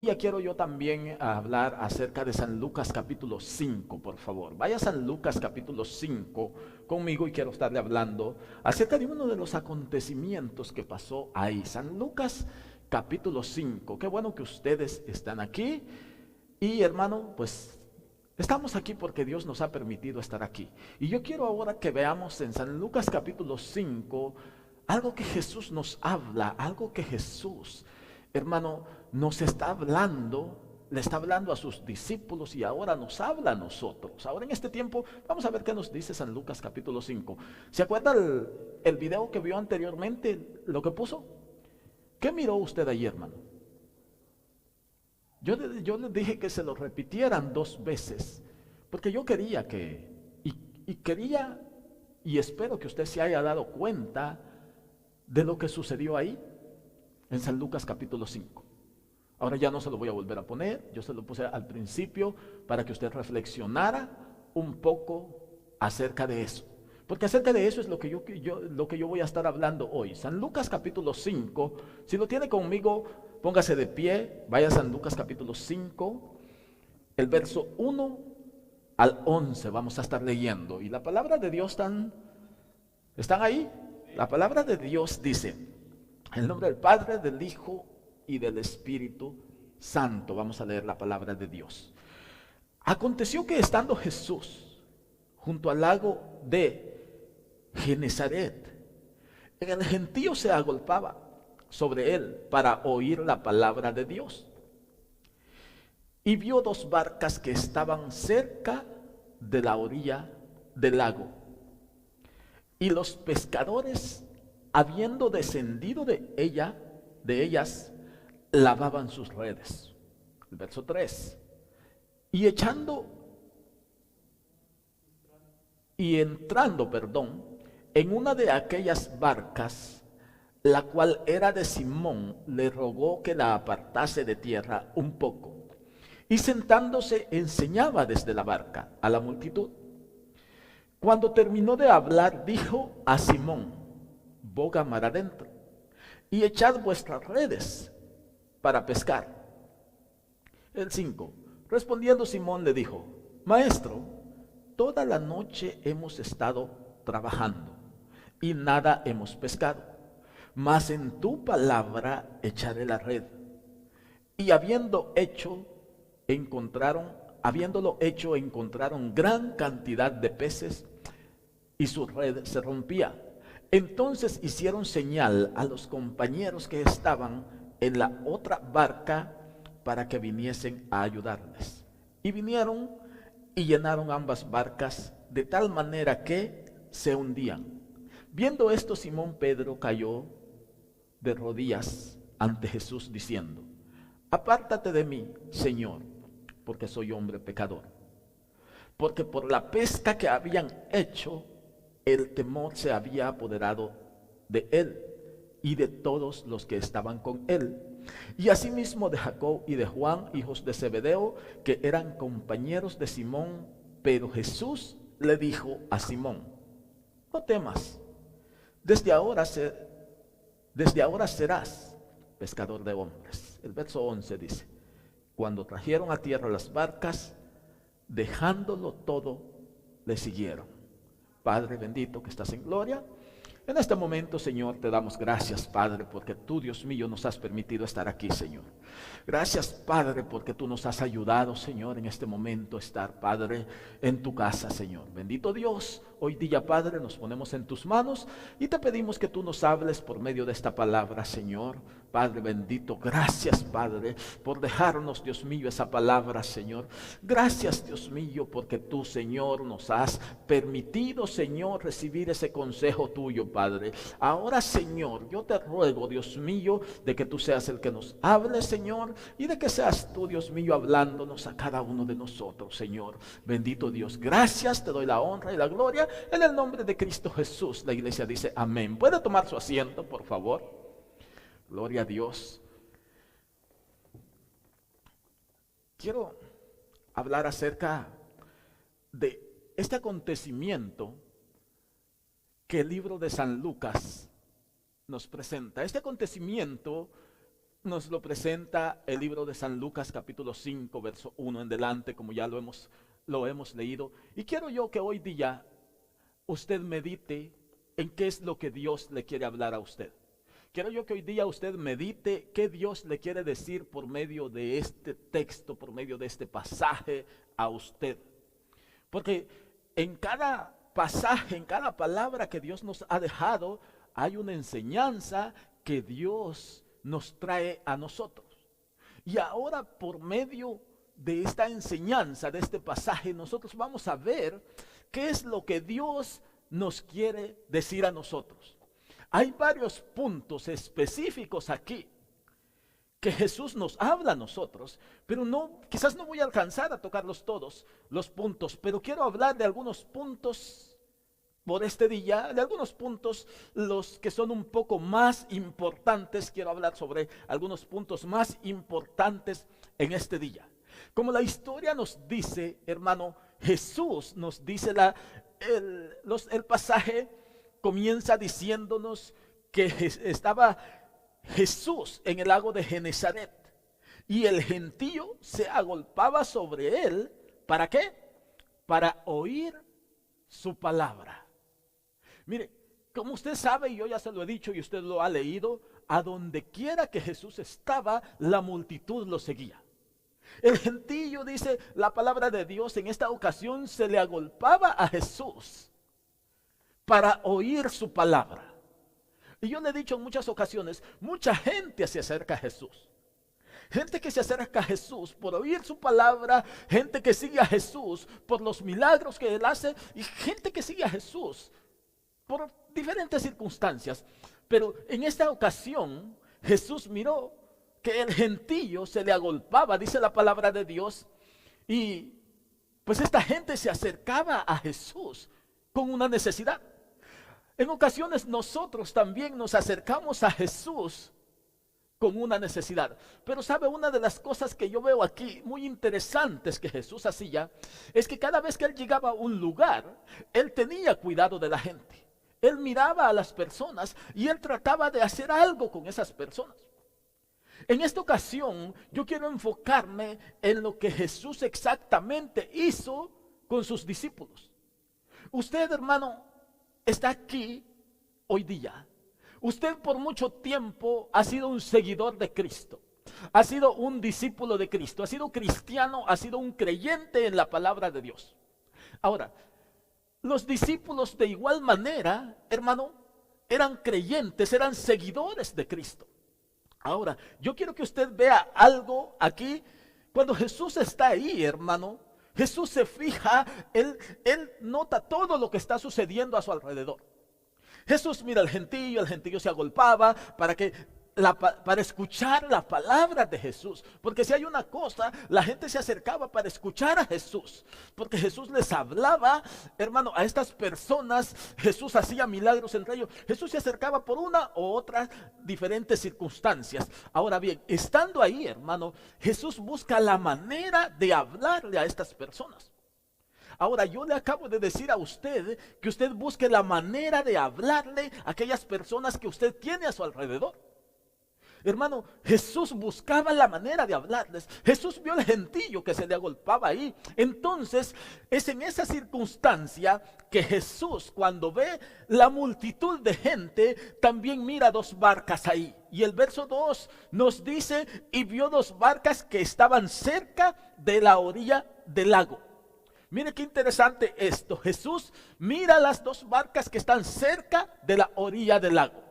Ya quiero yo también hablar acerca de San Lucas capítulo 5, por favor. Vaya a San Lucas capítulo 5 conmigo y quiero estarle hablando acerca de uno de los acontecimientos que pasó ahí. San Lucas capítulo 5. Qué bueno que ustedes están aquí. Y hermano, pues estamos aquí porque Dios nos ha permitido estar aquí. Y yo quiero ahora que veamos en San Lucas capítulo 5 algo que Jesús nos habla, algo que Jesús, hermano, nos está hablando, le está hablando a sus discípulos y ahora nos habla a nosotros. Ahora en este tiempo vamos a ver qué nos dice San Lucas capítulo 5. ¿Se acuerda el video que vio anteriormente, lo que puso? ¿Qué miró usted ahí, hermano? Yo les dije que se lo repitieran 2 veces, porque yo quería y quería, y espero que usted se haya dado cuenta de lo que sucedió ahí en San Lucas capítulo 5. Ahora ya no se lo voy a volver a poner, yo se lo puse al principio para que usted reflexionara un poco acerca de eso. Porque acerca de eso es lo que yo voy a estar hablando hoy. San Lucas capítulo 5, si lo tiene conmigo, póngase de pie, vaya a San Lucas capítulo 5, el verso 1 al 11 vamos a estar leyendo. Y la palabra de Dios ¿están ahí? La palabra de Dios dice, en el nombre del Padre, del Hijo y del Espíritu Santo. Vamos a leer la palabra de Dios. Aconteció que estando Jesús junto al lago de Genezaret, el gentío se agolpaba sobre él para oír la palabra de Dios. Y vio 2 barcas que estaban cerca de la orilla del lago. Y los pescadores, habiendo descendido de ellas, lavaban sus redes. El verso 3. Y entrando, en una de aquellas barcas, la cual era de Simón, le rogó que la apartase de tierra un poco. Y sentándose enseñaba desde la barca a la multitud. Cuando terminó de hablar, dijo a Simón: boga mar adentro y echad vuestras redes para pescar. El 5. Respondiendo Simón le dijo: Maestro, toda la noche hemos estado trabajando y nada hemos pescado, mas en tu palabra echaré la red. Y habiéndolo hecho, encontraron gran cantidad de peces y su red se rompía. Entonces hicieron señal a los compañeros que estaban en la otra barca para que viniesen a ayudarles. Y vinieron y llenaron ambas barcas de tal manera que se hundían. Viendo esto, Simón Pedro cayó de rodillas ante Jesús diciendo: apártate de mí, Señor, porque soy hombre pecador. Porque por la pesca que habían hecho, el temor se había apoderado de él y de todos los que estaban con él. Y asimismo de Jacob y de Juan, hijos de Zebedeo, que eran compañeros de Simón. Pero Jesús le dijo a Simón: no temas, desde ahora serás pescador de hombres. El verso 11 dice: cuando trajeron a tierra las barcas, dejándolo todo, le siguieron. Padre bendito que estás en gloria, en este momento, Señor, te damos gracias, Padre, porque tú, Dios mío, nos has permitido estar aquí, Señor. Gracias, Padre, porque tú nos has ayudado, Señor, en este momento estar, Padre, en tu casa, Señor. Bendito Dios, hoy día, Padre, nos ponemos en tus manos y te pedimos que tú nos hables por medio de esta palabra, Señor. Padre bendito, gracias, Padre, por dejarnos, Dios mío, esa palabra, Señor. Gracias, Dios mío, porque tú, Señor, nos has permitido, Señor, recibir ese consejo tuyo, Padre. Ahora, Señor, yo te ruego, Dios mío, de que tú seas el que nos hable, Señor, y de que seas tú, Dios mío, hablándonos a cada uno de nosotros, Señor. Bendito Dios, gracias, te doy la honra y la gloria en el nombre de Cristo Jesús. La iglesia dice amén. ¿Puede tomar su asiento, por favor? Gloria a Dios. Quiero hablar acerca de este acontecimiento que el libro de San Lucas nos presenta. Este acontecimiento nos lo presenta el libro de San Lucas capítulo 5, verso 1 en delante, como ya lo hemos leído. Y quiero yo que hoy día usted medite en qué es lo que Dios le quiere hablar a usted. Quiero yo que hoy día usted medite qué Dios le quiere decir por medio de este texto, por medio de este pasaje a usted. Porque en cada pasaje, en cada palabra que Dios nos ha dejado, hay una enseñanza que Dios nos trae a nosotros. Y ahora por medio de esta enseñanza, de este pasaje, nosotros vamos a ver qué es lo que Dios nos quiere decir a nosotros. Hay varios puntos específicos aquí que Jesús nos habla a nosotros, pero quizás no voy a alcanzar a tocarlos todos los puntos, pero quiero hablar de algunos puntos por este día, de algunos puntos los que son un poco más importantes. Quiero hablar sobre algunos puntos más importantes en este día. Como la historia nos dice, hermano, Jesús nos dice, el pasaje comienza diciéndonos que estaba Jesús en el lago de Genesaret y el gentío se agolpaba sobre él. ¿Para qué? Para oír su palabra. Mire, como usted sabe, y yo ya se lo he dicho y usted lo ha leído, a donde quiera que Jesús estaba, la multitud lo seguía. El gentío, dice la palabra de Dios, en esta ocasión se le agolpaba a Jesús para oír su palabra. Y yo le he dicho en muchas ocasiones, mucha gente se acerca a Jesús. Gente que se acerca a Jesús por oír su palabra, gente que sigue a Jesús por los milagros que Él hace, y gente que sigue a Jesús por diferentes circunstancias. Pero en esta ocasión Jesús miró que el gentío se le agolpaba, dice la palabra de Dios, y pues esta gente se acercaba a Jesús con una necesidad. En ocasiones nosotros también nos acercamos a Jesús con una necesidad. Pero sabe, una de las cosas que yo veo aquí muy interesantes que Jesús hacía, es que cada vez que Él llegaba a un lugar, Él tenía cuidado de la gente. Él miraba a las personas y Él trataba de hacer algo con esas personas. En esta ocasión yo quiero enfocarme en lo que Jesús exactamente hizo con sus discípulos. Usted, hermano, está aquí hoy día. Usted por mucho tiempo ha sido un seguidor de Cristo, ha sido un discípulo de Cristo, ha sido cristiano, ha sido un creyente en la palabra de Dios. Ahora, los discípulos de igual manera, hermano, eran creyentes, eran seguidores de Cristo. Ahora, yo quiero que usted vea algo aquí. Cuando Jesús está ahí, hermano, Jesús se fija, él nota todo lo que está sucediendo a su alrededor. Jesús mira al gentío se agolpaba para escuchar la palabra de Jesús. Porque si hay una cosa, la gente se acercaba para escuchar a Jesús. Porque Jesús les hablaba, hermano, a estas personas. Jesús hacía milagros entre ellos. Jesús se acercaba por una u otra diferentes circunstancias. Ahora bien, estando ahí, hermano, Jesús busca la manera de hablarle a estas personas. Ahora, yo le acabo de decir a usted que usted busque la manera de hablarle a aquellas personas que usted tiene a su alrededor. Hermano, Jesús buscaba la manera de hablarles. Jesús vio el gentío que se le agolpaba ahí. Entonces, es en esa circunstancia que Jesús, cuando ve la multitud de gente, también mira dos barcas ahí. Y el verso 2 nos dice, y vio dos barcas que estaban cerca de la orilla del lago. Mire qué interesante esto. Jesús mira las dos barcas que están cerca de la orilla del lago.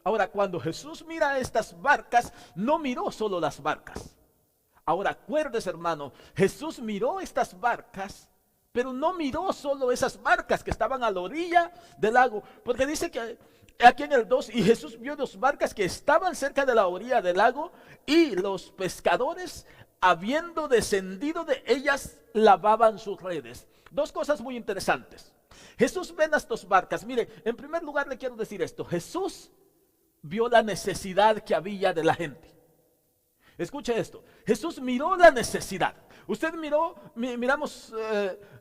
Ahora, cuando Jesús mira estas barcas, no miró solo las barcas. Ahora, acuérdese, hermano, Jesús miró estas barcas, pero no miró solo esas barcas que estaban a la orilla del lago. Porque dice que aquí en el 2, y Jesús vio dos barcas que estaban cerca de la orilla del lago, y los pescadores, habiendo descendido de ellas, lavaban sus redes. Dos cosas muy interesantes. Jesús ve las dos barcas. Mire, en primer lugar le quiero decir esto. Jesús vio la necesidad que había de la gente. Escuche esto. Jesús miró la necesidad. Usted miramos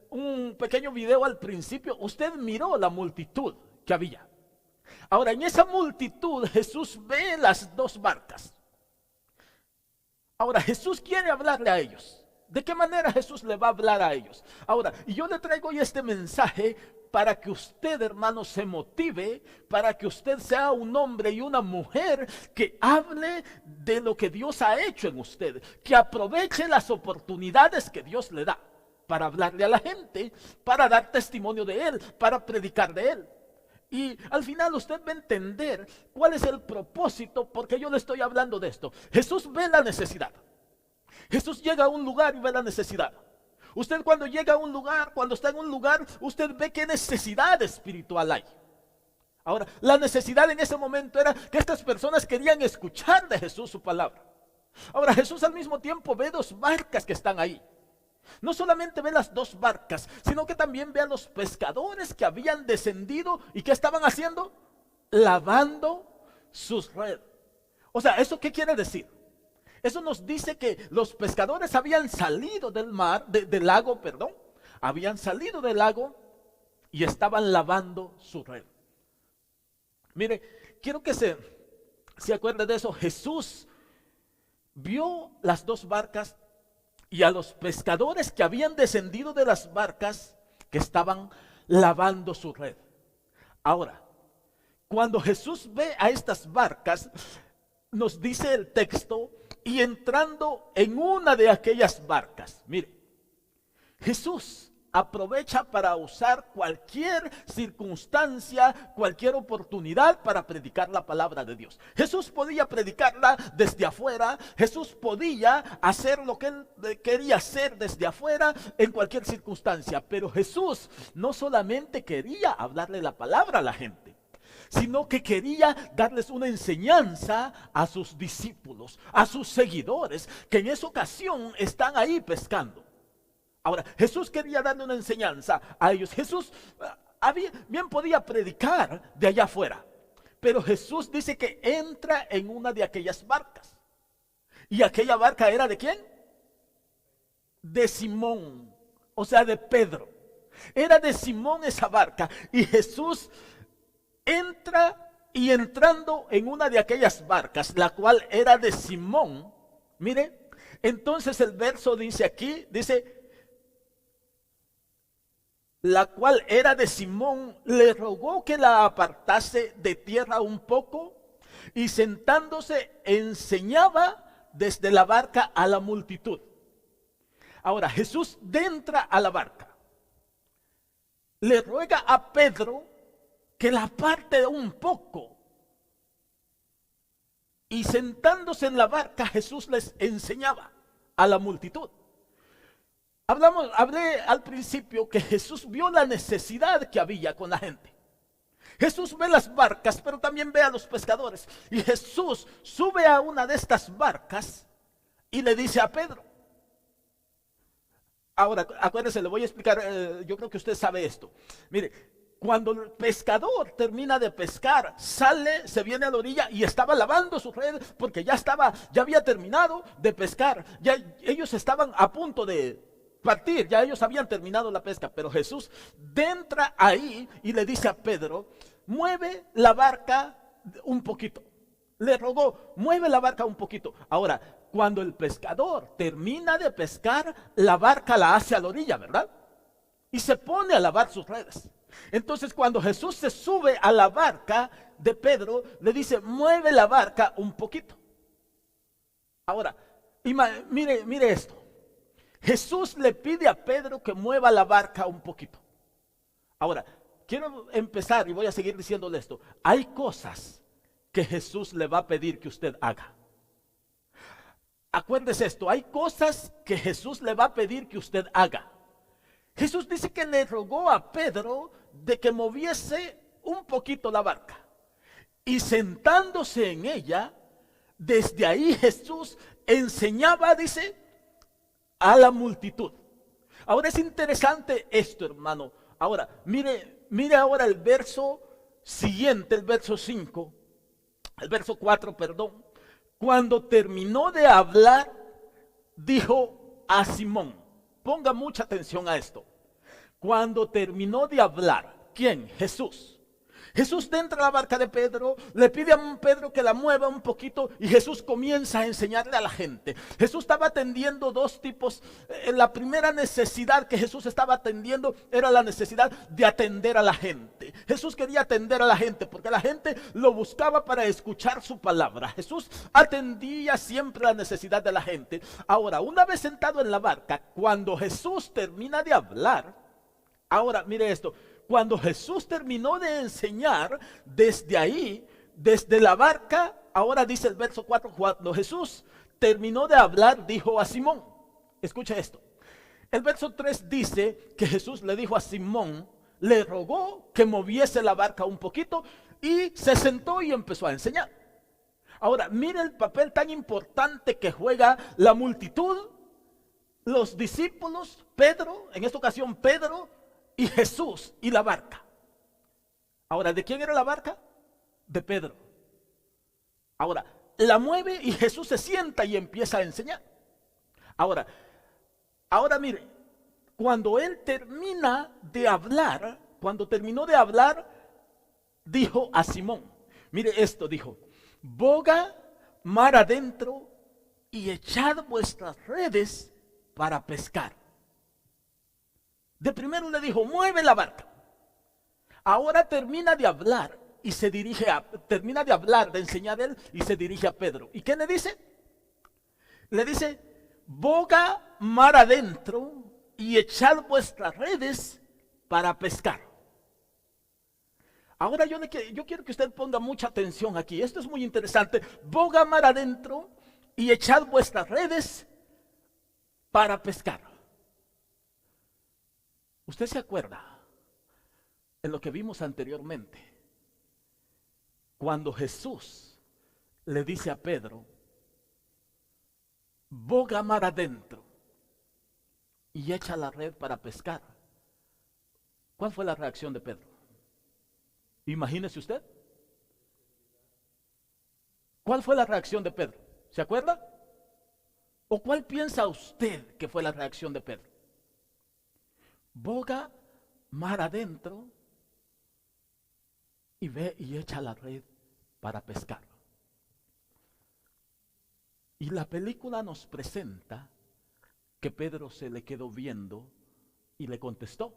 un pequeño video al principio. Usted miró la multitud que había. Ahora, en esa multitud Jesús ve las dos barcas. Ahora, Jesús quiere hablarle a ellos. ¿De qué manera Jesús le va a hablar a ellos? Ahora, y yo le traigo hoy este mensaje para que usted, hermano, se motive, para que usted sea un hombre y una mujer que hable de lo que Dios ha hecho en usted, que aproveche las oportunidades que Dios le da para hablarle a la gente, para dar testimonio de Él, para predicar de Él. Y al final usted va a entender cuál es el propósito, porque yo le estoy hablando de esto. Jesús ve la necesidad. Jesús llega a un lugar y ve la necesidad. Usted cuando llega a un lugar, cuando está en un lugar, usted ve qué necesidad espiritual hay. Ahora, la necesidad en ese momento era que estas personas querían escuchar de Jesús su palabra. Ahora, Jesús al mismo tiempo ve dos barcas que están ahí. No solamente ve las dos barcas, sino que también ve a los pescadores que habían descendido y que estaban haciendo, lavando sus redes. O sea, ¿eso qué quiere decir? Eso nos dice que los pescadores habían salido del mar, del lago, perdón, habían salido del lago y estaban lavando su red. Mire, quiero que se acuerde de eso. Jesús vio las dos barcas y a los pescadores que habían descendido de las barcas que estaban lavando su red. Ahora, cuando Jesús ve a estas barcas, nos dice el texto, y entrando en una de aquellas barcas. Mire, Jesús aprovecha para usar cualquier circunstancia, cualquier oportunidad para predicar la palabra de Dios. Jesús podía predicarla desde afuera, Jesús podía hacer lo que él quería hacer desde afuera en cualquier circunstancia, pero Jesús no solamente quería hablarle la palabra a la gente, sino que quería darles una enseñanza a sus discípulos, a sus seguidores, que en esa ocasión están ahí pescando. Ahora, Jesús quería darle una enseñanza a ellos. Jesús bien podía predicar de allá afuera, pero Jesús dice que entra en una de aquellas barcas. ¿Y aquella barca era de quién? De Simón, o sea, de Pedro. Era de Simón esa barca, y Jesús entra, y entrando en una de aquellas barcas, la cual era de Simón, mire, entonces el verso dice aquí, dice, la cual era de Simón, le rogó que la apartase de tierra un poco, y sentándose enseñaba desde la barca a la multitud. Ahora Jesús entra a la barca, le ruega a Pedro que la aparte un poco, y sentándose en la barca Jesús les enseñaba a la multitud. Hablé al principio que Jesús vio la necesidad que había con la gente. Jesús ve las barcas, pero también ve a los pescadores. Y Jesús sube a una de estas barcas y le dice a Pedro. Ahora, acuérdense, le voy a explicar, yo creo que usted sabe esto. Mire, cuando el pescador termina de pescar, sale, se viene a la orilla y estaba lavando su red porque ya había terminado de pescar. Ya ellos estaban a punto de partir, ya ellos habían terminado la pesca, pero Jesús entra ahí y le dice a Pedro, mueve la barca un poquito. Le rogó, mueve la barca un poquito. Ahora, cuando el pescador termina de pescar, la barca la hace a la orilla, ¿verdad? Y se pone a lavar sus redes. Entonces cuando Jesús se sube a la barca de Pedro, le dice, mueve la barca un poquito. Ahora, mire esto. Jesús le pide a Pedro que mueva la barca un poquito. Ahora, quiero empezar y voy a seguir diciéndole esto. Hay cosas que Jesús le va a pedir que usted haga. Acuérdese esto, hay cosas que Jesús le va a pedir que usted haga. Jesús dice que le rogó a Pedro de que moviese un poquito la barca. Y sentándose en ella, desde ahí Jesús enseñaba, dice, a la multitud. Ahora es interesante esto, hermano. Ahora, mire ahora el verso siguiente, el verso 5, el verso 4, perdón. Cuando terminó de hablar, dijo a Simón, ponga mucha atención a esto. Cuando terminó de hablar, ¿quién? Jesús. Jesús entra a la barca de Pedro, le pide a Pedro que la mueva un poquito y Jesús comienza a enseñarle a la gente. Jesús estaba atendiendo dos tipos. La primera necesidad que Jesús estaba atendiendo era la necesidad de atender a la gente. Jesús quería atender a la gente porque la gente lo buscaba para escuchar su palabra. Jesús atendía siempre la necesidad de la gente. Ahora, una vez sentado en la barca, cuando Jesús termina de hablar, ahora mire esto. Cuando Jesús terminó de enseñar, desde ahí, desde la barca, ahora dice el verso 4, cuando Jesús terminó de hablar, dijo a Simón, escucha esto. El verso 3 dice que Jesús le dijo a Simón, le rogó que moviese la barca un poquito y se sentó y empezó a enseñar. Ahora, mire el papel tan importante que juega la multitud, los discípulos, Pedro, en esta ocasión Pedro, y Jesús y la barca. Ahora, ¿de quién era la barca? De Pedro. Ahora, la mueve y Jesús se sienta y empieza a enseñar. Ahora mire, cuando él termina de hablar, cuando terminó de hablar, dijo a Simón, mire esto, dijo, boga mar adentro y echad vuestras redes para pescar. De primero le dijo, mueve la barca. Ahora termina de hablar y se dirige termina de hablar, de enseñar él y se dirige a Pedro. ¿Y qué le dice? Le dice, boga mar adentro y echad vuestras redes para pescar. Ahora yo quiero que usted ponga mucha atención aquí. Esto es muy interesante. Boga mar adentro y echad vuestras redes para pescar. ¿Usted se acuerda en lo que vimos anteriormente? Cuando Jesús le dice a Pedro, boga mar adentro y echa la red para pescar. ¿Cuál fue la reacción de Pedro? Imagínese usted. ¿Cuál fue la reacción de Pedro? ¿Se acuerda? ¿O cuál piensa usted que fue la reacción de Pedro? Boga mar adentro y ve y echa la red para pescar. Y la película nos presenta que Pedro se le quedó viendo y le contestó.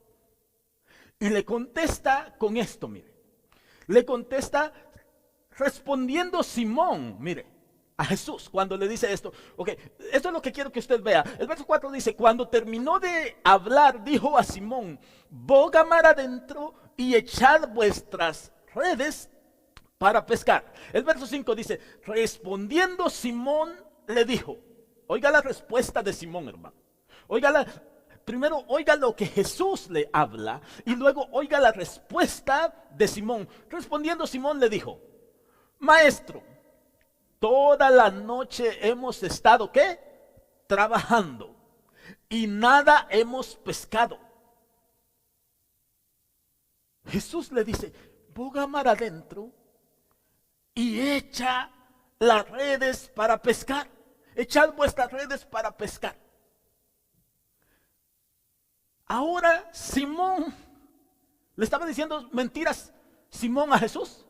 Y le contesta con esto, mire. Le contesta respondiendo Simón, mire, a Jesús cuando le dice esto. Ok, esto es lo que quiero que usted vea. El verso 4 dice, cuando terminó de hablar, dijo a Simón, boga mar adentro y echad vuestras redes para pescar. El verso 5 dice, respondiendo Simón le dijo, oiga la respuesta de Simón, hermano. Primero oiga lo que Jesús le habla y luego oiga la respuesta de Simón. Respondiendo Simón le dijo, maestro, toda la noche hemos estado, ¿qué? Trabajando y nada hemos pescado. Jesús le dice, boga mar adentro y echa las redes para pescar. Echad vuestras redes para pescar. Ahora Simón le estaba diciendo mentiras, Simón, a Jesús.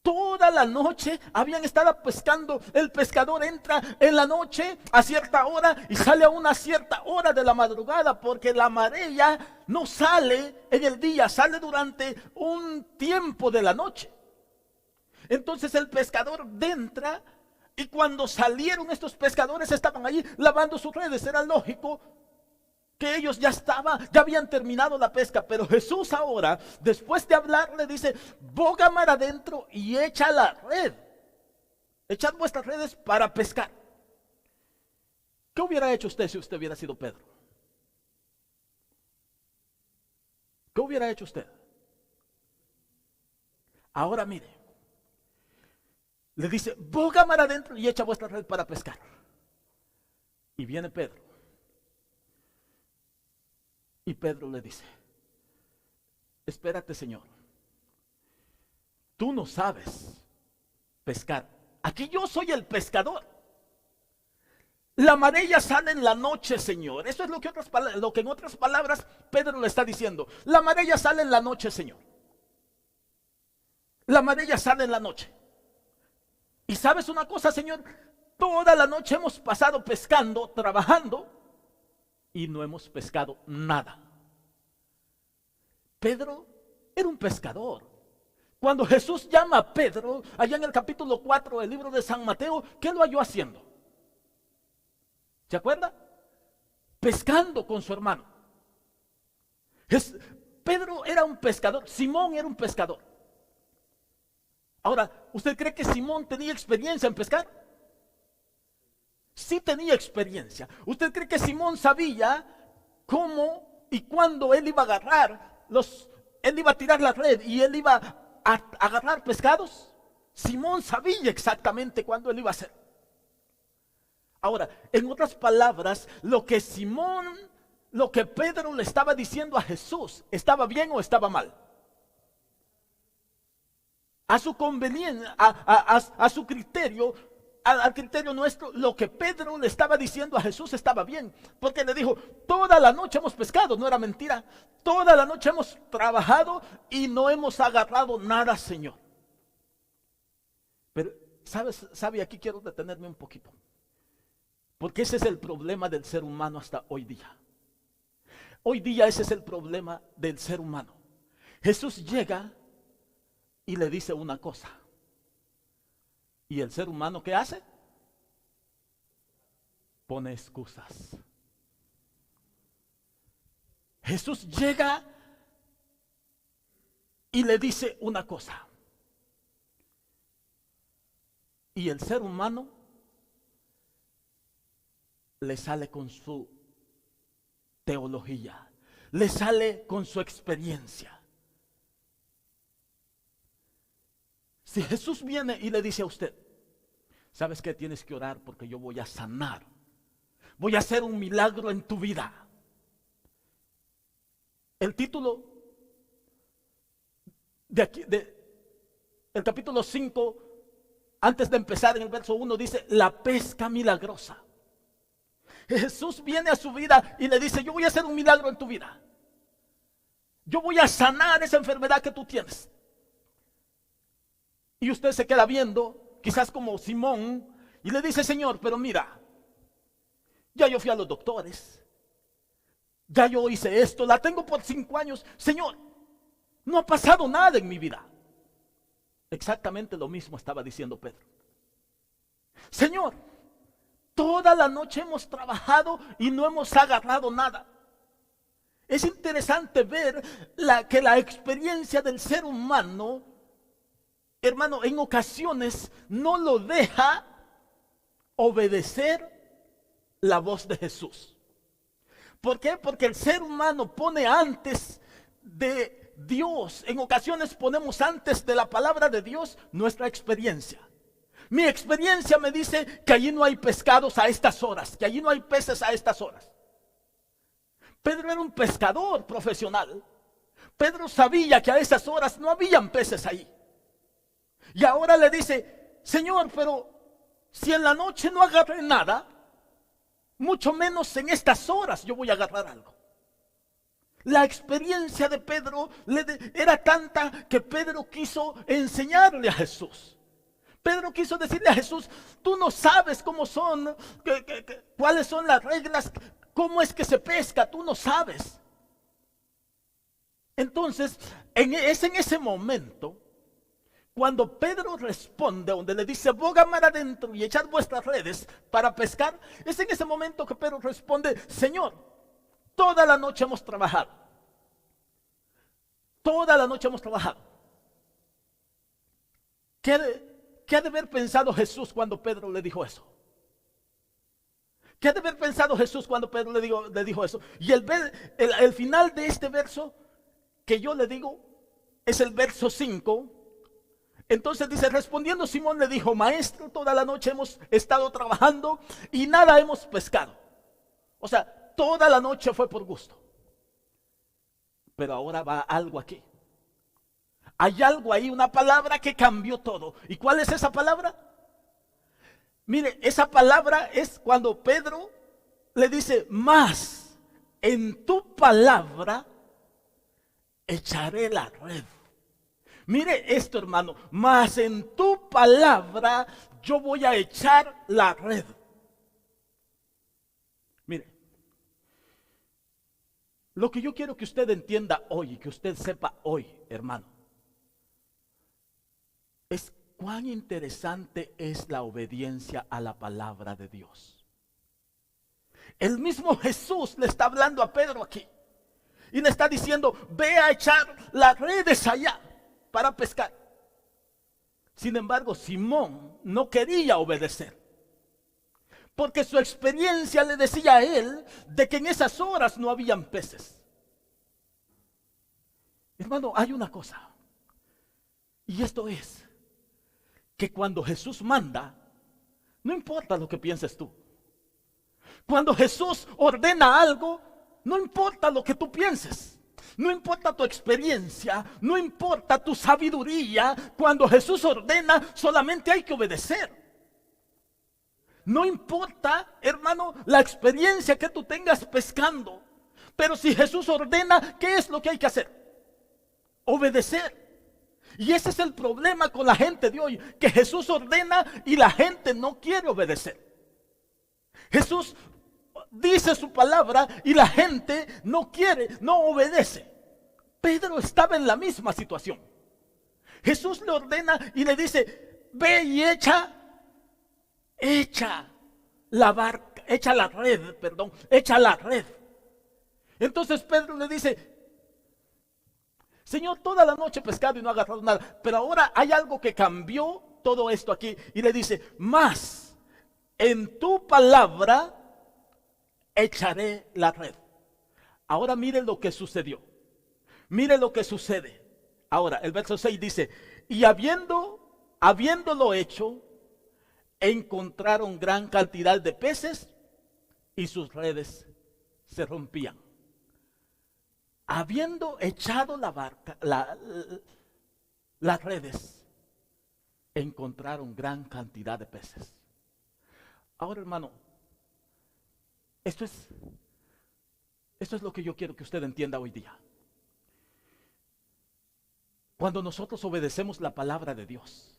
Toda la noche habían estado pescando. El pescador entra en la noche a cierta hora y sale a una cierta hora de la madrugada, porque la marea no sale en el día, sale durante un tiempo de la noche. Entonces el pescador entra y cuando salieron estos pescadores estaban allí lavando sus redes. Era lógico que ellos ya habían terminado la pesca, pero Jesús ahora, después de hablar, le dice, boga mar adentro y echa la red. Echad vuestras redes para pescar. ¿Qué hubiera hecho usted si usted hubiera sido Pedro? ¿Qué hubiera hecho usted? Ahora mire, le dice, boga mar adentro y echa vuestra red para pescar. Y viene Pedro. Y Pedro le dice, espérate, Señor, tú no sabes pescar. Aquí yo soy el pescador. La marea sale en la noche, Señor. Eso es lo que en otras palabras Pedro le está diciendo. La marea sale en la noche, Señor. La marea sale en la noche. Y sabes una cosa, Señor, toda la noche hemos pasado pescando, trabajando, y no hemos pescado nada. Pedro era un pescador. Cuando Jesús llama a Pedro, allá en el capítulo 4 del libro de San Mateo, ¿qué lo halló haciendo? ¿Se acuerda? Pescando con su hermano. Pedro era un pescador, Simón era un pescador. Ahora, ¿usted cree que Simón tenía experiencia en pescar? Sí tenía experiencia. ¿Usted cree que Simón sabía cómo y cuándo él iba a agarrar él iba a tirar la red y él iba a agarrar pescados? Simón sabía exactamente cuándo él iba a hacer. Ahora, en otras palabras, lo que Pedro le estaba diciendo a Jesús, ¿estaba bien o estaba mal? A su conveniencia, a su criterio, al criterio nuestro, lo que Pedro le estaba diciendo a Jesús estaba bien, porque le dijo, toda la noche hemos pescado, no era mentira, toda la noche hemos trabajado y no hemos agarrado nada, Señor. Pero, ¿sabe? Aquí quiero detenerme un poquito, porque ese es el problema del ser humano hasta hoy día. Hoy día ese es el problema del ser humano. Jesús llega y le dice una cosa. ¿Y el ser humano qué hace? Pone excusas. Jesús llega y le dice una cosa. Y el ser humano le sale con su teología, le sale con su experiencia. Si Jesús viene y le dice a usted, ¿sabes qué? Tienes que orar porque yo voy a sanar. Voy a hacer un milagro en tu vida. El título el capítulo 5, antes de empezar en el verso 1, dice, la pesca milagrosa. Jesús viene a su vida y le dice, yo voy a hacer un milagro en tu vida. Yo voy a sanar esa enfermedad que tú tienes. Y usted se queda viendo, quizás como Simón, y le dice, Señor, pero mira, ya yo fui a los doctores, ya yo hice esto, la tengo por 5 años, Señor, no ha pasado nada en mi vida. Exactamente lo mismo estaba diciendo Pedro. Señor, toda la noche hemos trabajado y no hemos agarrado nada. Es interesante ver que la experiencia del ser humano, hermano, en ocasiones no lo deja obedecer la voz de Jesús. ¿Por qué? Porque el ser humano pone antes de Dios, en ocasiones ponemos antes de la palabra de Dios nuestra experiencia. Mi experiencia me dice que allí no hay pescados a estas horas, que allí no hay peces a estas horas. Pedro era un pescador profesional. Pedro sabía que a esas horas no habían peces ahí. Y ahora le dice, Señor, pero si en la noche no agarré nada, mucho menos en estas horas yo voy a agarrar algo. La experiencia de Pedro era tanta que Pedro quiso enseñarle a Jesús. Pedro quiso decirle a Jesús, tú no sabes cómo son, cuáles son las reglas, cómo es que se pesca, tú no sabes. Entonces, es en ese momento, cuando Pedro responde, donde le dice, boga mar adentro y echad vuestras redes para pescar, es en ese momento que Pedro responde, Señor, toda la noche hemos trabajado. Toda la noche hemos trabajado. ¿Qué ha de haber pensado Jesús cuando Pedro le dijo eso? ¿Qué ha de haber pensado Jesús cuando Pedro le dijo eso? Y el final de este verso que yo le digo es el verso 5. Entonces dice, respondiendo Simón le dijo, maestro, toda la noche hemos estado trabajando y nada hemos pescado. O sea, toda la noche fue por gusto. Pero ahora va algo aquí. Hay algo ahí, una palabra que cambió todo. ¿Y cuál es esa palabra? Mire, esa palabra es cuando Pedro le dice, más en tu palabra echaré la red. Mire esto, hermano, más en tu palabra yo voy a echar la red. Mire, lo que yo quiero que usted entienda hoy y que usted sepa hoy, hermano, es cuán interesante es la obediencia a la palabra de Dios. El mismo Jesús le está hablando a Pedro aquí y le está diciendo, ve a echar las redes allá para pescar. Sin embargo, Simón no quería obedecer, porque su experiencia le decía a él de que en esas horas no habían peces. Hermano, hay una cosa, y esto es que cuando Jesús manda, no importa lo que pienses tú. Cuando Jesús ordena algo, no importa lo que tú pienses, no importa tu experiencia, no importa tu sabiduría. Cuando Jesús ordena, solamente hay que obedecer. No importa, hermano, la experiencia que tú tengas pescando, pero si Jesús ordena, ¿qué es lo que hay que hacer? Obedecer. Y ese es el problema con la gente de hoy, que Jesús ordena y la gente no quiere obedecer. Jesús dice su palabra y la gente no quiere, no obedece. Pedro estaba en la misma situación. Jesús le ordena y le dice, ve y echa la barca, echa la red. Entonces Pedro le dice, Señor, toda la noche he pescado y no he agarrado nada, pero ahora hay algo que cambió todo esto aquí. Y le dice, más en tu palabra echaré la red. Ahora mire lo que sucedió. Mire lo que sucede. Ahora, el verso 6 dice, y habiéndolo hecho, encontraron gran cantidad de peces y sus redes se rompían. Habiendo echado las redes, encontraron gran cantidad de peces. Ahora, hermano, esto es lo que yo quiero que usted entienda hoy día. Cuando nosotros obedecemos la palabra de Dios,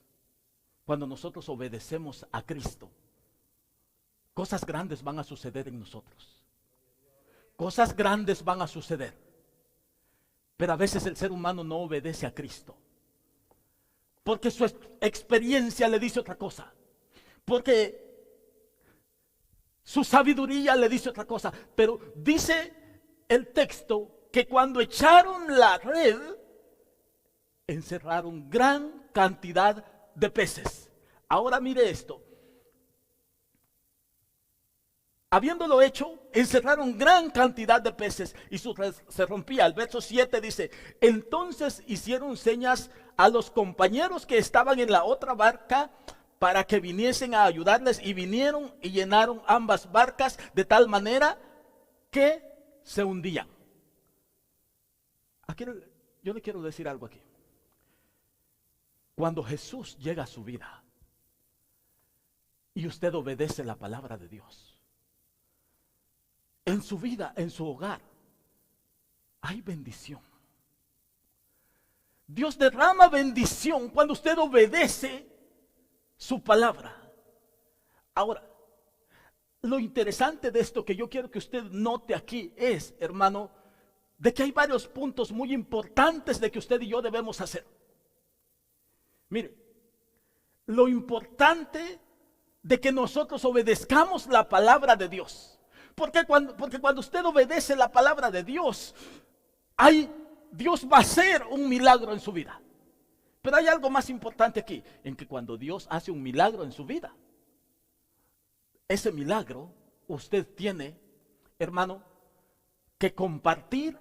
cuando nosotros obedecemos a Cristo, cosas grandes van a suceder en nosotros. Cosas grandes van a suceder. Pero a veces el ser humano no obedece a Cristo, porque su experiencia le dice otra cosa, porque su sabiduría le dice otra cosa. Pero dice el texto que cuando echaron la red, encerraron gran cantidad de peces. Ahora mire esto. Habiéndolo hecho, encerraron gran cantidad de peces y su red se rompía. El verso 7 dice, entonces hicieron señas a los compañeros que estaban en la otra barca para que viniesen a ayudarles, y vinieron y llenaron ambas barcas de tal manera que se hundían. Aquí yo le quiero decir algo aquí. Cuando Jesús llega a su vida y usted obedece la palabra de Dios, en su vida, en su hogar, hay bendición. Dios derrama bendición cuando usted obedece su palabra. Ahora, lo interesante de esto que yo quiero que usted note aquí es, hermano, de que hay varios puntos muy importantes de que usted y yo debemos hacer. Mire, lo importante de que nosotros obedezcamos la palabra de Dios. Porque cuando usted obedece la palabra de Dios, Dios va a hacer un milagro en su vida. Pero hay algo más importante aquí, en que cuando Dios hace un milagro en su vida, ese milagro usted tiene, hermano, que compartir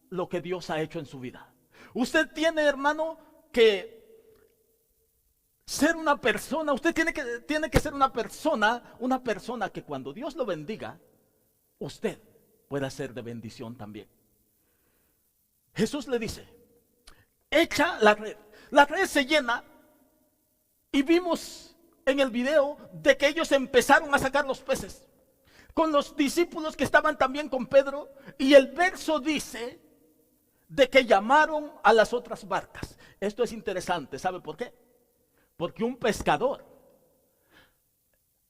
lo que Dios ha hecho en su vida. Usted tiene, hermano, que ser una persona, usted tiene que ser una persona que cuando Dios lo bendiga, usted pueda ser de bendición también. Jesús le dice, echa la red se llena, y vimos en el video de que ellos empezaron a sacar los peces con los discípulos que estaban también con Pedro, y el verso dice de que llamaron a las otras barcas. Esto es interesante, ¿sabe por qué? Porque un pescador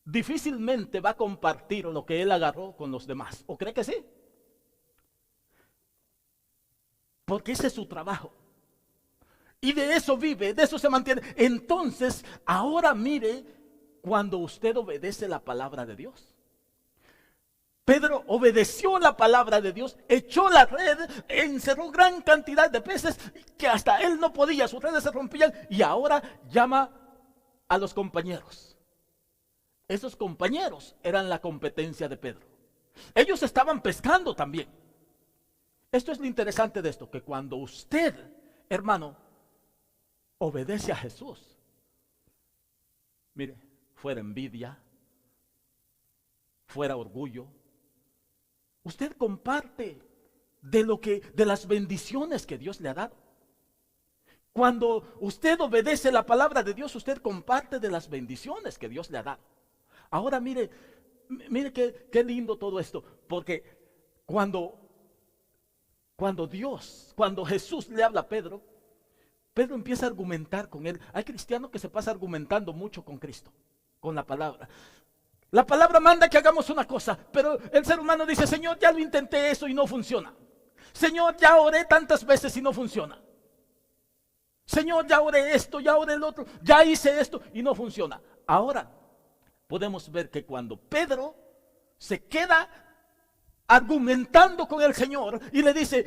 difícilmente va a compartir lo que él agarró con los demás. ¿O cree que sí? Porque ese es su trabajo. Y de eso vive, de eso se mantiene. Entonces, ahora mire cuando usted obedece la palabra de Dios. Pedro obedeció la palabra de Dios, echó la red, encerró gran cantidad de peces que hasta él no podía, sus redes se rompían, y ahora llama a los compañeros. Esos compañeros eran la competencia de Pedro. Ellos estaban pescando también. Esto es lo interesante de esto, que cuando usted, hermano, obedece a Jesús, mire, fuera envidia, fuera orgullo, usted comparte de las bendiciones que Dios le ha dado. Cuando usted obedece la palabra de Dios, usted comparte de las bendiciones que Dios le ha dado. Ahora mire qué lindo todo esto, porque cuando Jesús le habla a Pedro, Pedro empieza a argumentar con él. Hay cristianos que se pasan argumentando mucho con Cristo, con la palabra. La palabra manda que hagamos una cosa, pero el ser humano dice: Señor, ya lo intenté eso y no funciona. Señor, ya oré tantas veces y no funciona. Señor, ya oré esto, ya oré el otro, ya hice esto y no funciona. Ahora podemos ver que cuando Pedro se queda argumentando con el Señor y le dice: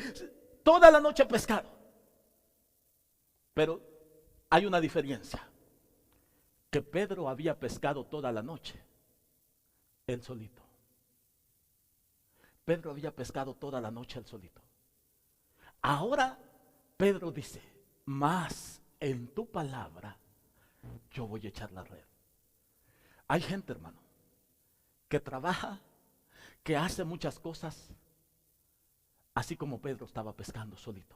toda la noche he pescado. Pero hay una diferencia, que Pedro había pescado toda la noche, él solito. Pedro había pescado toda la noche él solito. Ahora Pedro dice: más en tu palabra yo voy a echar la red. Hay gente, hermano, que trabaja, que hace muchas cosas, así como Pedro estaba pescando solito.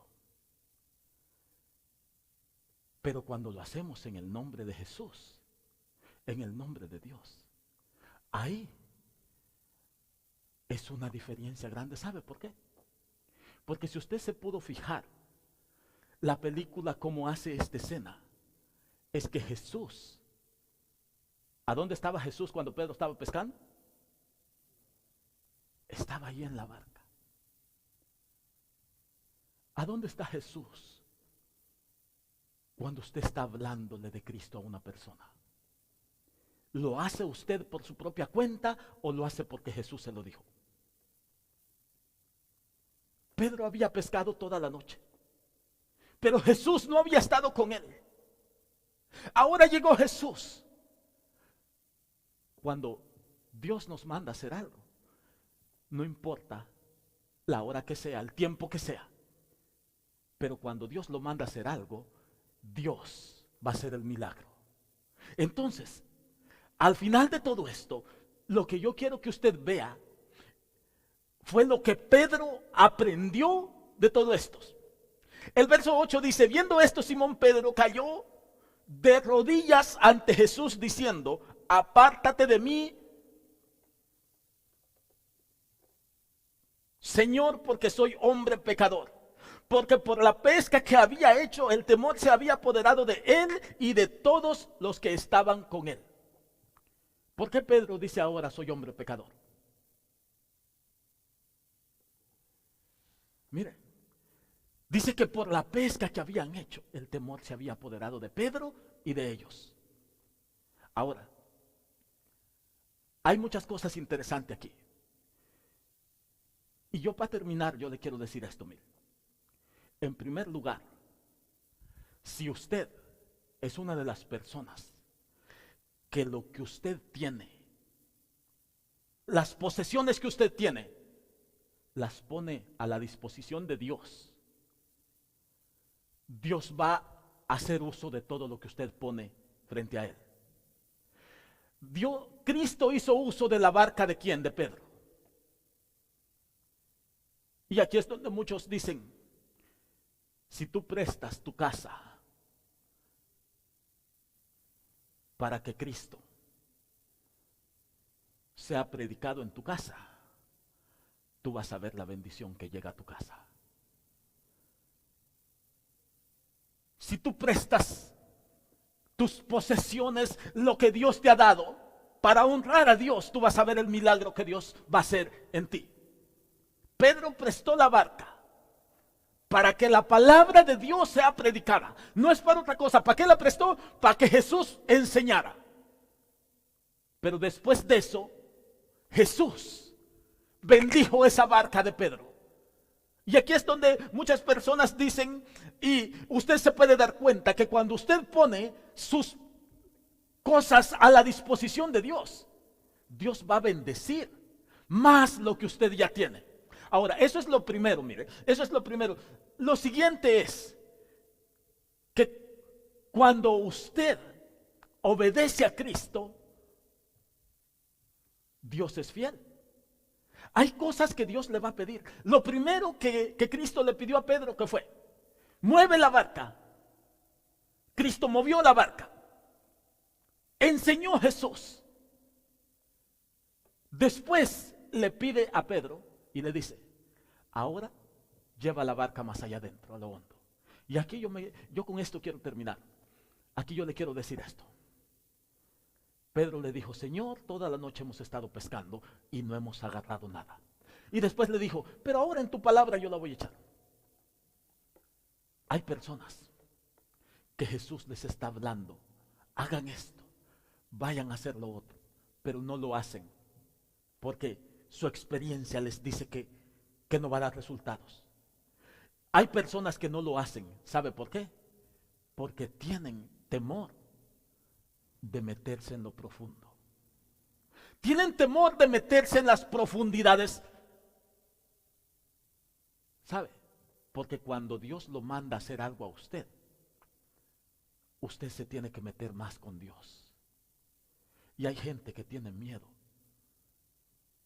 Pero cuando lo hacemos en el nombre de Jesús, en el nombre de Dios, ahí es una diferencia grande. ¿Sabe por qué? Porque si usted se pudo fijar, la película como hace esta escena, es que Jesús, ¿a dónde estaba Jesús cuando Pedro estaba pescando? Estaba ahí en la barca. ¿A dónde está Jesús cuando usted está hablándole de Cristo a una persona? ¿Lo hace usted por su propia cuenta o lo hace porque Jesús se lo dijo? Pedro había pescado toda la noche, pero Jesús no había estado con él. Ahora llegó Jesús. Cuando Dios nos manda a hacer algo, no importa la hora que sea, el tiempo que sea, pero cuando Dios lo manda a hacer algo, Dios va a hacer el milagro. Entonces, al final de todo esto, lo que yo quiero que usted vea fue lo que Pedro aprendió de todo esto. El verso 8 dice: viendo esto, Simón Pedro cayó de rodillas ante Jesús diciendo: apártate de mí, Señor, porque soy hombre pecador. Porque por la pesca que había hecho, el temor se había apoderado de él y de todos los que estaban con él. ¿Por qué Pedro dice ahora soy hombre pecador? Mire, dice que por la pesca que habían hecho, el temor se había apoderado de Pedro y de ellos. Ahora, hay muchas cosas interesantes aquí. Y yo, para terminar, yo le quiero decir esto, mire. En primer lugar, si usted es una de las personas que lo que usted tiene, las posesiones que usted tiene, las pone a la disposición de Dios, Dios va a hacer uso de todo lo que usted pone frente a él. Cristo hizo uso de la barca de ¿quién? De Pedro. Y aquí es donde muchos dicen: si tú prestas tu casa, para que Cristo sea predicado en tu casa, tú vas a ver la bendición que llega a tu casa. Si tú prestas tus posesiones, lo que Dios te ha dado, para honrar a Dios, tú vas a ver el milagro que Dios va a hacer en ti. Pedro prestó la barca para que la palabra de Dios sea predicada. No es para otra cosa. ¿Para qué la prestó? Para que Jesús enseñara. Pero después de eso, Jesús bendijo esa barca de Pedro. Y aquí es donde muchas personas dicen, y usted se puede dar cuenta que cuando usted pone sus cosas a la disposición de Dios, Dios va a bendecir más lo que usted ya tiene. Ahora, eso es lo primero, mire, eso es lo primero. Lo siguiente es que cuando usted obedece a Cristo, Dios es fiel. Hay cosas que Dios le va a pedir. Lo primero que Cristo le pidió a Pedro, ¿qué fue? Mueve la barca. Cristo movió la barca. Enseñó Jesús. Después le pide a Pedro y le dice, ahora lleva la barca más allá adentro, a lo hondo. Y aquí yo con esto quiero terminar. Aquí yo le quiero decir esto. Pedro le dijo, Señor, toda la noche hemos estado pescando y no hemos agarrado nada. Y después le dijo, pero ahora en tu palabra yo la voy a echar. Hay personas que Jesús les está hablando, hagan esto, vayan a hacer lo otro, pero no lo hacen porque su experiencia les dice que no va a dar resultados. Hay personas que no lo hacen, ¿sabe por qué? Porque tienen temor de meterse en lo profundo. Tienen temor de meterse en las profundidades. ¿Sabe? Porque cuando Dios lo manda a hacer algo a usted, usted se tiene que meter más con Dios. Y hay gente que tiene miedo.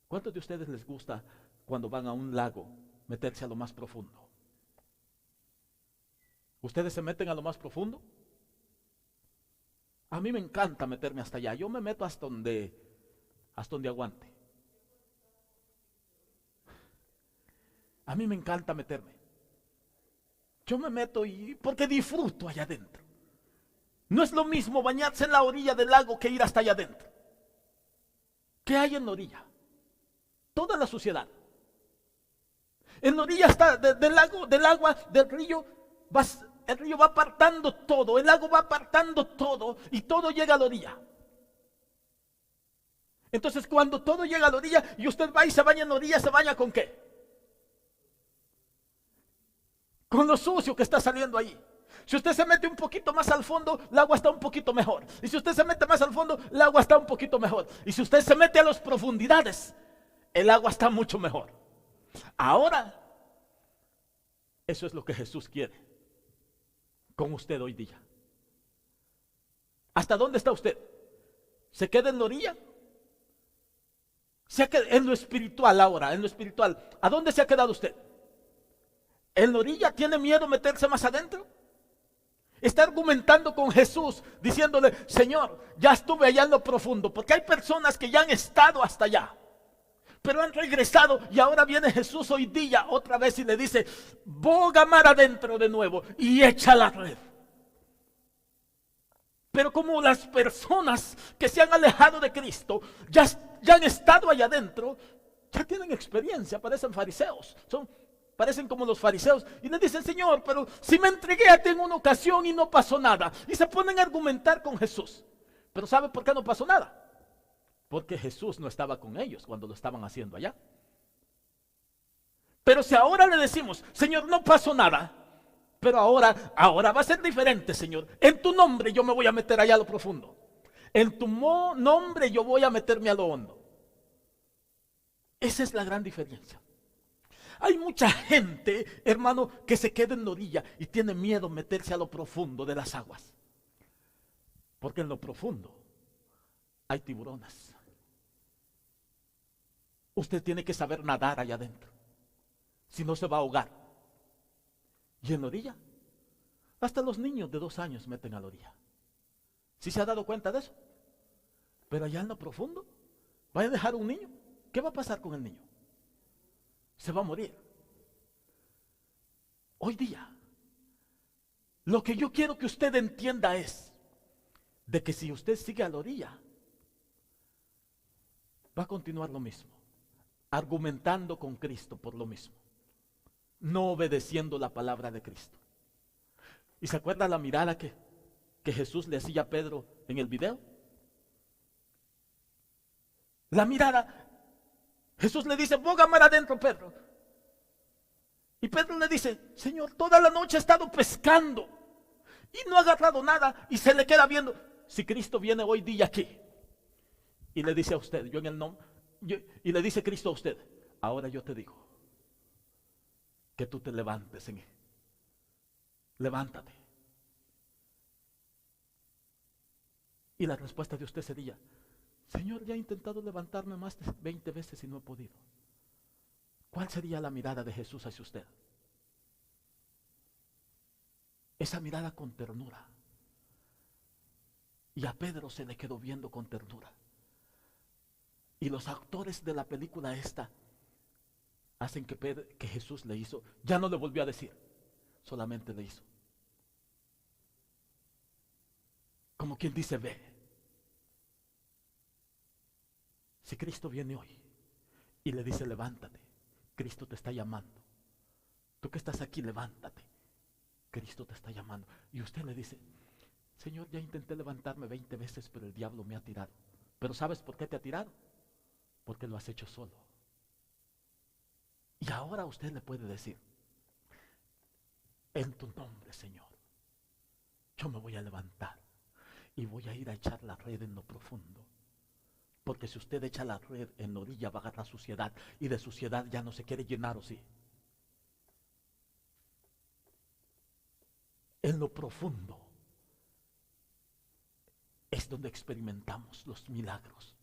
¿Cuántos de ustedes les gusta cuando van a un lago meterse a lo más profundo? ¿Ustedes se meten a lo más profundo? A mí me encanta meterme hasta allá. Yo me meto hasta donde aguante. A mí me encanta meterme. Yo me meto porque disfruto allá adentro. No es lo mismo bañarse en la orilla del lago que ir hasta allá adentro. ¿Qué hay en la orilla? Toda la suciedad. En la orilla está del lago, del agua, del río, el río va apartando todo, el lago va apartando todo y todo llega a la orilla. Entonces cuando todo llega a la orilla y usted va y se baña en la orilla, ¿se baña con qué? Con lo sucio que está saliendo ahí. Si usted se mete un poquito más al fondo, el agua está un poquito mejor. Y si usted se mete más al fondo, el agua está un poquito mejor. Y si usted se mete a las profundidades, el agua está mucho mejor. Ahora, eso es lo que Jesús quiere con usted hoy día. ¿Hasta dónde está usted? ¿Se queda en la orilla? Se queda en lo espiritual ahora, en lo espiritual. ¿A dónde se ha quedado usted? ¿En la orilla? ¿Tiene miedo meterse más adentro? Está argumentando con Jesús, diciéndole, Señor, ya estuve allá en lo profundo, porque hay personas que ya han estado hasta allá, pero han regresado y ahora viene Jesús hoy día otra vez y le dice, boga mar adentro de nuevo y echa la red. Pero como las personas que se han alejado de Cristo ya han estado allá adentro, ya tienen experiencia, parecen fariseos, parecen como los fariseos y le dicen, Señor, pero si me entregué a ti en una ocasión y no pasó nada, y se ponen a argumentar con Jesús. Pero ¿sabe por qué no pasó nada? Porque Jesús no estaba con ellos cuando lo estaban haciendo allá. Pero si ahora le decimos, Señor, no pasó nada, pero ahora va a ser diferente, Señor. En tu nombre yo me voy a meter allá a lo profundo. En tu nombre yo voy a meterme a lo hondo. Esa es la gran diferencia. Hay mucha gente, hermano, que se queda en la orilla y tiene miedo meterse a lo profundo de las aguas. Porque en lo profundo hay tiburones. Usted tiene que saber nadar allá adentro. Si no se va a ahogar. Y en la orilla, hasta los niños de 2 años meten a la orilla. ¿Sí se ha dado cuenta de eso? Pero allá en lo profundo, ¿vaya a dejar un niño? ¿Qué va a pasar con el niño? Se va a morir. Hoy día, lo que yo quiero que usted entienda es de que si usted sigue a la orilla, va a continuar lo mismo, argumentando con Cristo por lo mismo, no obedeciendo la palabra de Cristo. ¿Y se acuerda la mirada que Jesús le hacía a Pedro en el video? La mirada, Jesús le dice, ponga mar adentro, Pedro. Y Pedro le dice, Señor, toda la noche he estado pescando y no ha agarrado nada. Y se le queda viendo. Si Cristo viene hoy día aquí y le dice a usted, yo en el nombre, y le dice Cristo a usted, ahora yo te digo que tú te levantes en él. Levántate. Y la respuesta de usted sería, Señor, ya he intentado levantarme más de 20 veces y no he podido. ¿Cuál sería la mirada de Jesús hacia usted? Esa mirada con ternura. Y a Pedro se le quedó viendo con ternura. Y los actores de la película esta hacen que Jesús le hizo, ya no le volvió a decir, solamente le hizo. Como quien dice, ve. Si Cristo viene hoy y le dice, levántate, Cristo te está llamando. Tú que estás aquí, levántate. Cristo te está llamando. Y usted le dice, Señor, ya intenté levantarme 20 veces, pero el diablo me ha tirado. ¿Pero sabes por qué te ha tirado? Porque lo has hecho solo. Y ahora usted le puede decir, en tu nombre, Señor, yo me voy a levantar y voy a ir a echar la red en lo profundo. Porque si usted echa la red en la orilla, va a agarrar suciedad, y de suciedad ya no se quiere llenar, ¿o sí? En lo profundo es donde experimentamos los milagros.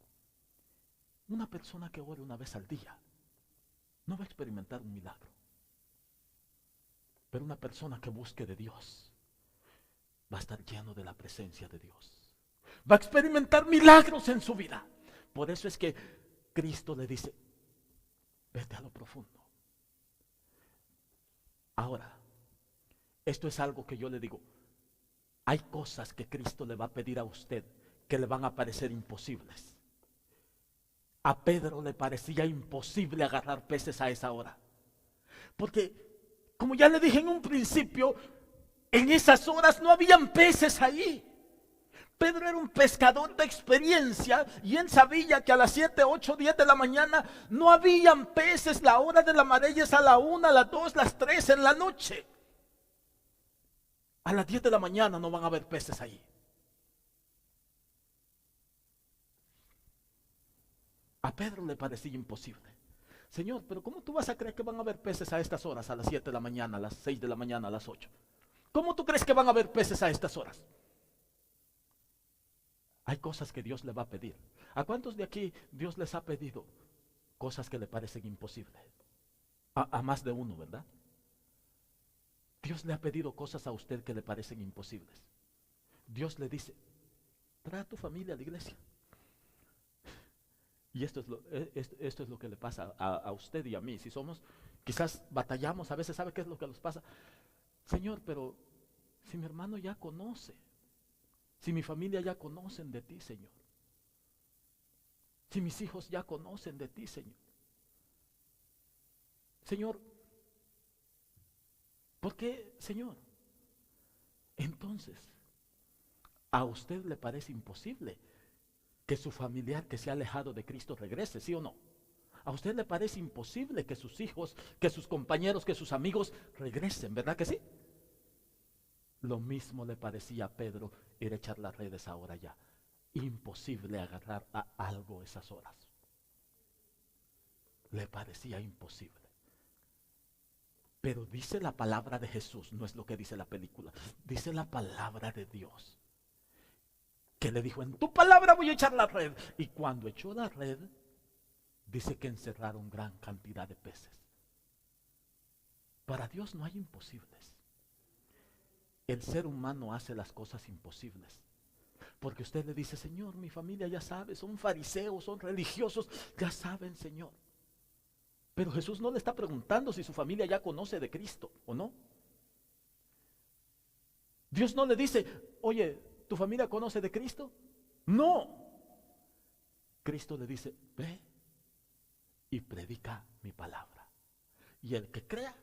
Una persona que ore una vez al día no va a experimentar un milagro. Pero una persona que busque de Dios va a estar lleno de la presencia de Dios. Va a experimentar milagros en su vida. Por eso es que Cristo le dice, vete a lo profundo. Ahora, esto es algo que yo le digo. Hay cosas que Cristo le va a pedir a usted que le van a parecer imposibles. A Pedro le parecía imposible agarrar peces a esa hora. Porque, como ya le dije en un principio, en esas horas no habían peces ahí. Pedro era un pescador de experiencia y él sabía que a las 7, 8, 10 de la mañana no habían peces. La hora de la marea es a la 1, a las 2, las 3 en la noche. A las 10 de la mañana no van a haber peces ahí. A Pedro le parecía imposible. Señor, pero ¿cómo tú vas a creer que van a haber peces a estas horas? A las 7 de la mañana, a las 6 de la mañana, a las 8. ¿Cómo tú crees que van a haber peces a estas horas? Hay cosas que Dios le va a pedir. ¿A cuántos de aquí Dios les ha pedido cosas que le parecen imposibles? A más de uno, ¿verdad? Dios le ha pedido cosas a usted que le parecen imposibles. Dios le dice, trae a tu familia a la iglesia. Y esto es lo que le pasa a usted y a mí. Si somos, quizás batallamos, a veces sabe qué es lo que nos pasa. Señor, pero si mi hermano ya conoce, si mi familia ya conocen de ti, Señor. Si mis hijos ya conocen de ti, Señor. Señor, ¿por qué, Señor? Entonces, a usted le parece imposible que su familiar que se ha alejado de Cristo regrese, ¿sí o no? A usted le parece imposible que sus hijos, que sus compañeros, que sus amigos regresen, ¿verdad que sí? Lo mismo le parecía a Pedro ir a echar las redes ahora ya. Imposible agarrar a algo esas horas. Le parecía imposible. Pero dice la palabra de Jesús, no es lo que dice la película. Dice la palabra de Dios. Que le dijo, en tu palabra voy a echar la red. Y cuando echó la red, dice que encerraron gran cantidad de peces. Para Dios no hay imposibles. El ser humano hace las cosas imposibles. Porque usted le dice, Señor, mi familia ya sabe, son fariseos, son religiosos, ya saben, Señor. Pero Jesús no le está preguntando si su familia ya conoce de Cristo o no. Dios no le dice, oye, ¿tu familia conoce de Cristo? No. Cristo le dice, ve y predica mi palabra. Y el que crea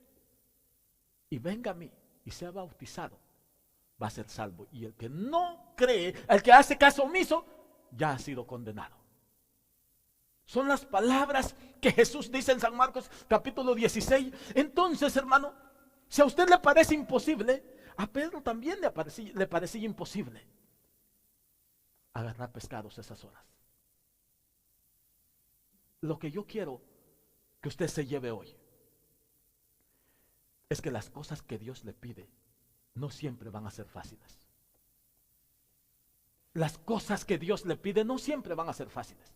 y venga a mí y sea bautizado, va a ser salvo. Y el que no cree, el que hace caso omiso, ya ha sido condenado. Son las palabras que Jesús dice en San Marcos capítulo 16. Entonces, hermano, si a usted le parece imposible, a Pedro también le parecía imposible agarrar pescados esas horas. Lo que yo quiero que usted se lleve hoy es que las cosas que Dios le pide no siempre van a ser fáciles. Las cosas que Dios le pide no siempre van a ser fáciles.